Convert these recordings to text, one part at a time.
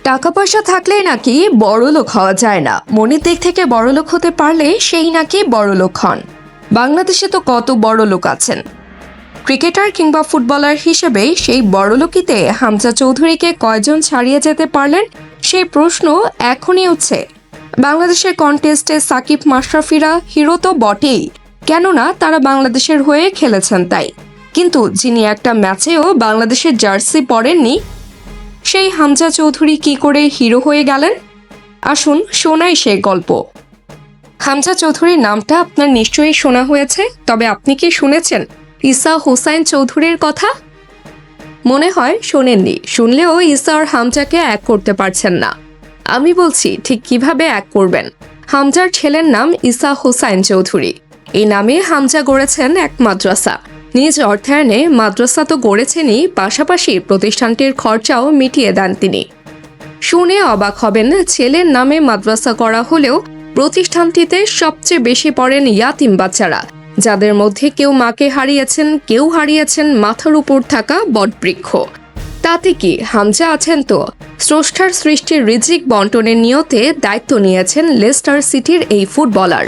টাকা পয়সা থাকলেই নাকি বড়লোক হওয়া যায় না, মনের দিক থেকে বড়লোক হতে পারলে সেই নাকি বড়লোক হন। বাংলাদেশে তো কত বড়লোক আছেন। ক্রিকেটার কিংবা ফুটবলার হিসেবে সেই বড়লোকিতে হামজা চৌধুরীকে কয়জন ছাড়িয়ে যেতে পারলেন, সেই প্রশ্ন এখনই উঠছে। বাংলাদেশের কন্টেস্টে সাকিব মাশরাফিরা হিরো তো বটেই, কেননা তারা বাংলাদেশের হয়ে খেলেছেন তাই। কিন্তু যিনি একটা ম্যাচেও বাংলাদেশের জার্সি পরেননি, সেই হামজা চৌধুরী কি করে হিরো হয়ে গেলেন? আসুন শোনাই সেই গল্প। হামজা চৌধুরীর নামটা আপনার নিশ্চয়ই শোনা হয়েছে, তবে আপনি কি শুনেছেন ঈসা হোসাইন চৌধুরীর কথা? মনে হয় শোনেননি। শুনলেও ঈসা আর হামজাকে এক করতে পারছেন না। আমি বলছি ঠিক কিভাবে এক করবেন। হামজার ছেলের নাম ঈসা হোসাইন চৌধুরী। এই নামে হামজা গড়েছেন এক মাদ্রাসা। নিজ অর্থায়নে মাদ্রাসা তো গড়েছেনই, পাশাপাশি প্রতিষ্ঠানটির খরচাও মিটিয়ে দেন তিনি। শুনে অবাক হবেন, ছেলের নামে মাদ্রাসা করা হলেও প্রতিষ্ঠানটিতে সবচেয়ে বেশি পড়েন ইয়াতিম বাচ্চারা, যাদের মধ্যে কেউ মাকে হারিয়েছেন, কেউ হারিয়েছেন মাথার উপর থাকা বটবৃক্ষ। তাতে কি, হামজা আছেন তো। স্রষ্টার সৃষ্টির রিজিক বন্টনের নিয়তে দায়িত্ব নিয়েছেন লেস্টার সিটির এই ফুটবলার।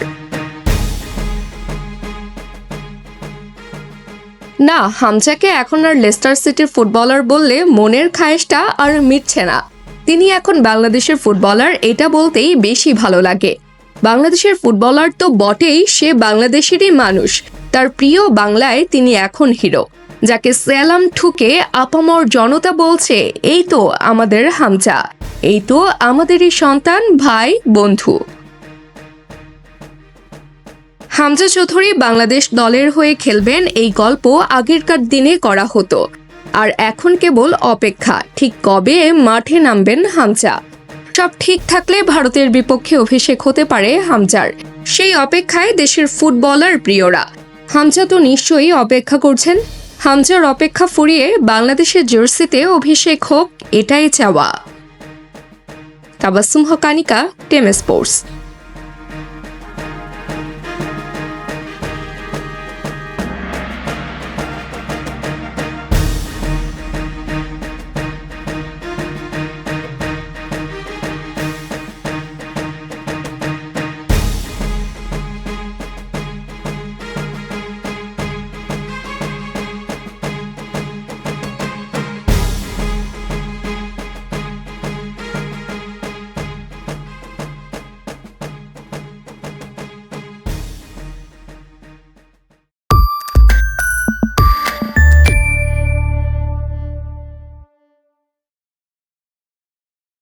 না, হামজাকে এখন আর লেস্টার সিটির ফুটবলার বললে মনের খায়েশটা আর মিটছে না। তিনি এখন বাংলাদেশের ফুটবলার, এটা বলতেই বেশি ভালো লাগে। বাংলাদেশের ফুটবলার তো বটেই, সে বাংলাদেশেরই মানুষ। তার প্রিয় বাংলায় তিনি এখন হিরো, যাকে সেলাম ঠুকে আপামর জনতা বলছে, এই তো আমাদের হামজা, এই তো আমাদেরই সন্তান, ভাই, বন্ধু। হামজা চৌধুরী বাংলাদেশ দলের হয়ে খেলবেন, এই গল্প আগেরকার দিনে করা হতো। আর এখন কেবল অপেক্ষা, ঠিক কবে মাঠে নামবেন হামজা। সব ঠিক থাকলে ভারতের বিপক্ষে অভিষেক হতে পারে হামজার। সেই অপেক্ষায় দেশের ফুটবলার প্রিয়রা। হামজা তো নিশ্চয়ই অপেক্ষা করছেন। হামজার অপেক্ষা ফুরিয়ে বাংলাদেশের জার্সিতে অভিষেক হোক, এটাই চাওয়া। তাবাসসুম হক আনিকা, টেম স্পোর্টস।